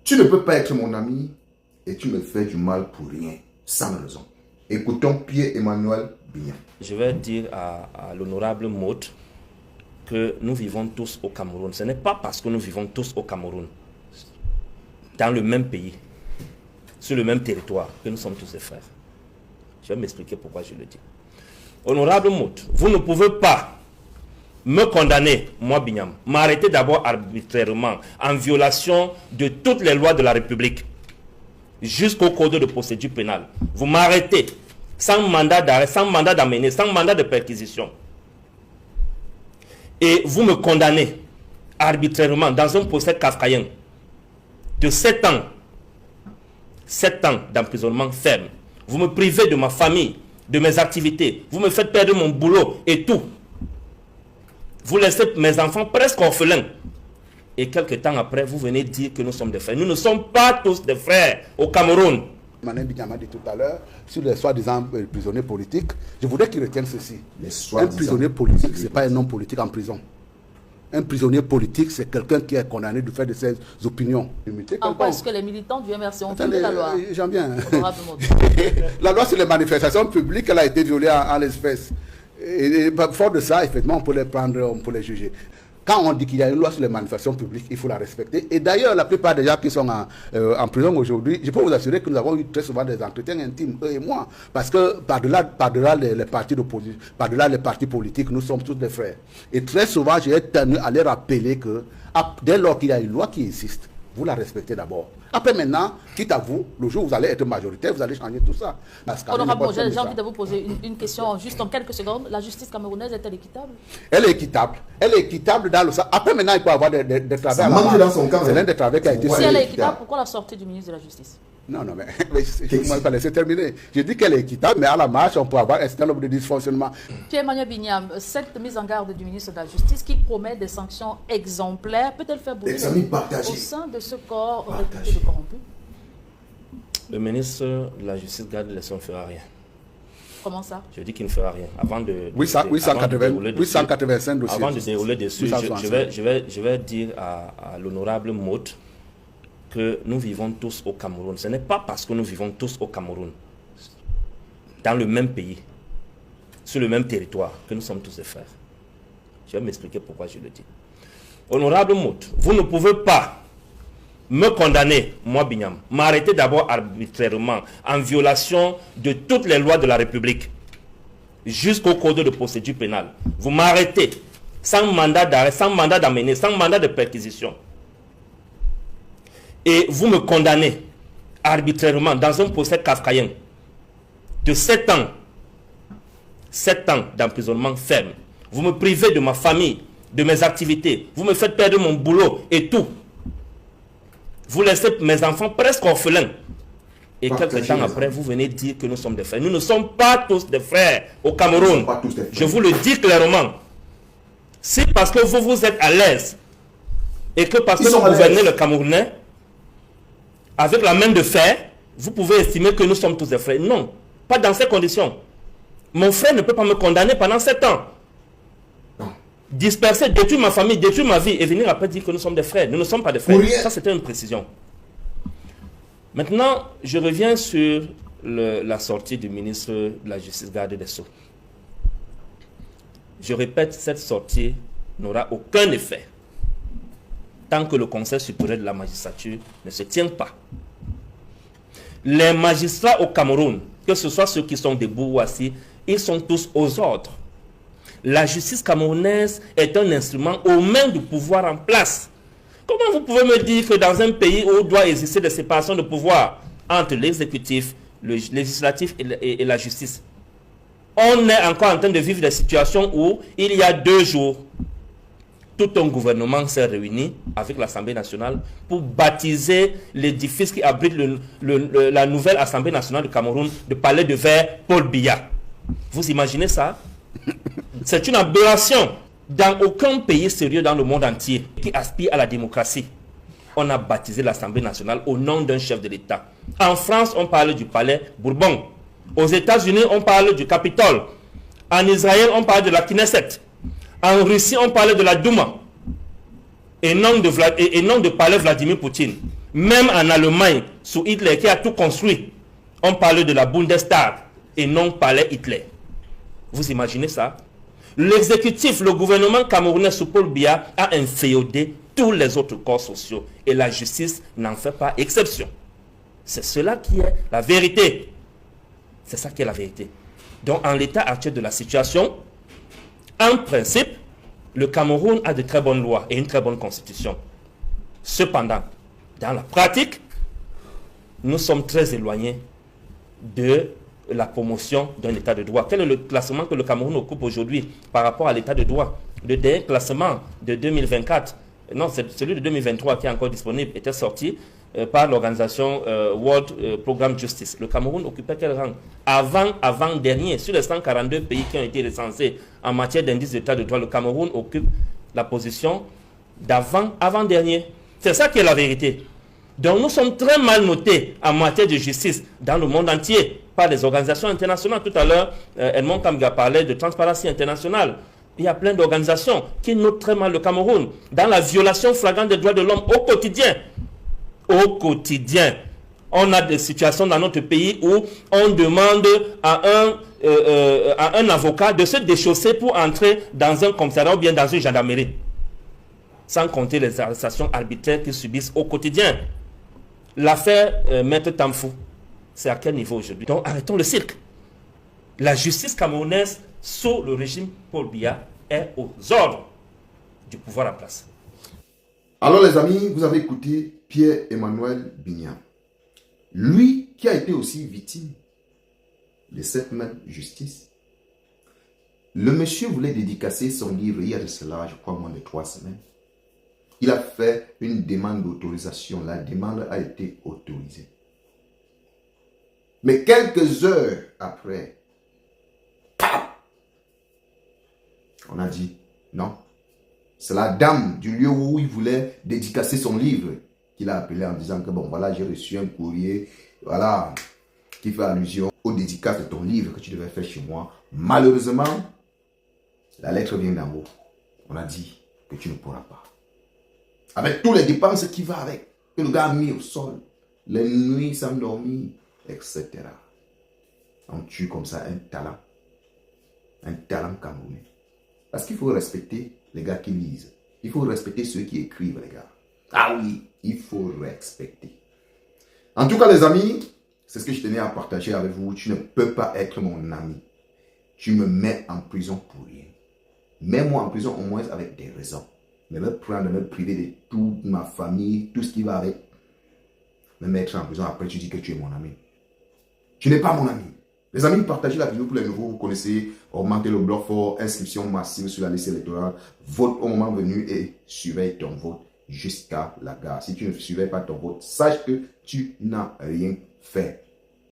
Tu ne peux pas être mon ami et tu me fais du mal pour rien, sans raison. Écoutons Pierre-Emmanuel Bignam. Je vais dire à l'honorable Maud que nous vivons tous au Cameroun. Ce n'est pas parce que nous vivons tous au Cameroun, dans le même pays, sur le même territoire, que nous sommes tous des frères. Je vais m'expliquer pourquoi je le dis. Honorable Maud, vous ne pouvez pas me condamner, moi Bignam, m'arrêter d'abord arbitrairement, en violation de toutes les lois de la République, jusqu'au code de procédure pénale. Vous m'arrêtez sans mandat d'arrêt, sans mandat d'amener, sans mandat de perquisition. Et vous me condamnez arbitrairement dans un procès kafkaïen de 7 ans. 7 ans d'emprisonnement ferme. Vous me privez de ma famille, de mes activités. Vous me faites perdre mon boulot et tout. Vous laissez mes enfants presque orphelins. Et quelques temps après, vous venez dire que nous sommes des frères. Nous ne sommes pas tous des frères au Cameroun. Manin Bignam a dit tout à l'heure, sur les soi-disant prisonniers politiques, je voudrais qu'ils retiennent ceci. Un prisonnier politique, ce n'est pas un homme politique en prison. Un prisonnier politique, c'est quelqu'un qui est condamné du fait de ses opinions. En quoi est-ce que les militants du MRC ont violé la loi? J'en viens. La loi sur les manifestations publiques, elle a été violée en l'espèce. Et fort de ça, effectivement, on peut les prendre, on peut les juger. Quand on dit qu'il y a une loi sur les manifestations publiques, il faut la respecter. Et d'ailleurs, la plupart des gens qui sont en prison aujourd'hui, je peux vous assurer que nous avons eu très souvent des entretiens intimes, eux et moi. Parce que par-delà les partis d'opposition, par-delà les partis politiques, nous sommes tous des frères. Et très souvent, j'ai tenu à les rappeler que dès lors qu'il y a une loi qui existe, vous la respectez d'abord. Après maintenant, quitte à vous, le jour où vous allez être majoritaire, vous allez changer tout ça. Honorable, j'ai envie de vous poser une question juste en quelques secondes. La justice camerounaise est-elle équitable? Elle est équitable. Elle est équitable dans le sens. Après maintenant, il peut y avoir des travaux à la marge. C'est l'un des travaux qui a été Si elle est équitable, pourquoi la sortie du ministre de la Justice? Non, mais je ne pas laisser terminer. Je dis qu'elle est équitable, mais à la marge, on peut avoir un certain nombre de dysfonctionnements. Pierre-Emmanuel Bignam, cette mise en garde du ministre de la Justice qui promet des sanctions exemplaires, peut-elle faire bouger au sein de ce corps réputé de corrompu? Le ministre de la Justice garde les sons ne fera rien. Comment ça? Je dis qu'il ne fera rien. Avant de 885 dossiers. Avant de dérouler dessus, je vais dire à l'honorable Maud que nous vivons tous au Cameroun. Ce n'est pas parce que nous vivons tous au Cameroun, dans le même pays, sur le même territoire, que nous sommes tous des frères. Je vais m'expliquer pourquoi je le dis. Honorable Maud, vous ne pouvez pas me condamner, moi Bignam, m'arrêter d'abord arbitrairement, en violation de toutes les lois de la République, jusqu'au code de procédure pénale. Vous m'arrêtez sans mandat d'arrêt, sans mandat d'amener, sans mandat de perquisition. Et vous me condamnez arbitrairement dans un procès kafkaïen de 7 ans. 7 ans d'emprisonnement ferme. Vous me privez de ma famille, de mes activités. Vous me faites perdre mon boulot et tout. Vous laissez mes enfants presque orphelins. Et quelques temps après, vous venez dire que nous sommes des frères. Nous ne sommes pas tous des frères au Cameroun. Je vous le dis clairement. C'est parce que vous êtes à l'aise et que parce que vous gouvernez le Camerounais, avec la main de fer, vous pouvez estimer que nous sommes tous des frères. Non, pas dans ces conditions. Mon frère ne peut pas me condamner pendant 7 ans. Disperser, détruire ma famille, détruire ma vie et venir après dire que nous sommes des frères. Nous ne sommes pas des frères. Ça, c'était une précision. Maintenant, je reviens sur la sortie du ministre de la Justice, garde des Sceaux. Je répète, cette sortie n'aura aucun effet tant que le Conseil supérieur de la magistrature ne se tient pas. Les magistrats au Cameroun, que ce soit ceux qui sont debout ou assis, ils sont tous aux ordres. La justice camerounaise est un instrument aux mains du pouvoir en place. Comment vous pouvez me dire que dans un pays où doit exister des séparations de pouvoir entre l'exécutif, le législatif et la justice, on est encore en train de vivre des situations où, il y a 2 jours, tout un gouvernement s'est réuni avec l'Assemblée nationale pour baptiser l'édifice qui abrite la nouvelle Assemblée nationale du Cameroun, de palais de verre Paul Biya. Vous imaginez ça? C'est une aberration. Dans aucun pays sérieux dans le monde entier qui aspire à la démocratie, on a baptisé l'Assemblée nationale au nom d'un chef de l'État. En France, on parle du palais Bourbon. Aux États-Unis, on parle du Capitole. En Israël, on parle de la Knesset. En Russie, on parle de la Douma. Et non de palais Vladimir Poutine. Même en Allemagne, sous Hitler qui a tout construit, on parlait de la Bundestag et non palais Hitler. Vous imaginez ça? L'exécutif, le gouvernement camerounais sous Paul Biya a inféodé tous les autres corps sociaux et la justice n'en fait pas exception. C'est cela qui est la vérité. C'est ça qui est la vérité. Donc, en l'état actuel de la situation, en principe, le Cameroun a de très bonnes lois et une très bonne constitution. Cependant, dans la pratique, nous sommes très éloignés de la promotion d'un état de droit. Quel est le classement que le Cameroun occupe aujourd'hui par rapport à l'état de droit? Le dernier classement de 2024, non, c'est celui de 2023 qui est encore disponible, était sorti par l'organisation World Programme Justice. Le Cameroun occupait quel rang? Avant-dernier, sur les 142 pays qui ont été recensés en matière d'indice d'état de droit, le Cameroun occupe la position d'avant-dernier. C'est ça qui est la vérité. Donc nous sommes très mal notés en matière de justice dans le monde entier par les organisations internationales. Tout à l'heure, Edmond Kamga parlait de Transparency International. Il y a plein d'organisations qui notent très mal le Cameroun dans la violation flagrante des droits de l'homme au quotidien. Au quotidien. On a des situations dans notre pays où on demande à un avocat de se déchausser pour entrer dans un commissariat ou bien dans une gendarmerie. Sans compter les arrestations arbitraires qu'ils subissent au quotidien. L'affaire Maître Tamfou, c'est à quel niveau aujourd'hui? Donc arrêtons le cirque. La justice camerounaise sous le régime Paul Biya est aux ordres du pouvoir en place. Alors les amis, vous avez écouté Pierre-Emmanuel Bignam. Lui qui a été aussi victime de cette même justice. Le monsieur voulait dédicacer son livre il y a de cela, je crois, moins de 3 semaines. Il a fait une demande d'autorisation. La demande a été autorisée. Mais quelques heures après, on a dit non. C'est la dame du lieu où il voulait dédicacer son livre qu'il a appelé en disant que bon voilà, j'ai reçu un courrier, voilà, qui fait allusion aux dédicaces de ton livre que tu devais faire chez moi. Malheureusement, la lettre vient d'en haut. On a dit que tu ne pourras pas. Avec tous les dépenses qui vont avec, que le gars a mis au sol, les nuits sans dormir, etc. On tue comme ça un talent camerounais. Parce qu'il faut respecter les gars qui lisent. Il faut respecter ceux qui écrivent, les gars. Ah oui, il faut respecter. En tout cas, les amis, c'est ce que je tenais à partager avec vous. Tu ne peux pas être mon ami. Tu me mets en prison pour rien. Mets-moi en prison au moins avec des raisons. Mais me prendre, me priver de toute ma famille, tout ce qui va avec. Me mettre en prison, après tu dis que tu es mon ami. Tu n'es pas mon ami. Les amis, partagez la vidéo pour les nouveaux. Vous connaissez, augmentez le bloc fort, inscription massive sur la liste électorale. Vote au moment venu et surveille ton vote jusqu'à la gare. Si tu ne surveilles pas ton vote, sache que tu n'as rien fait.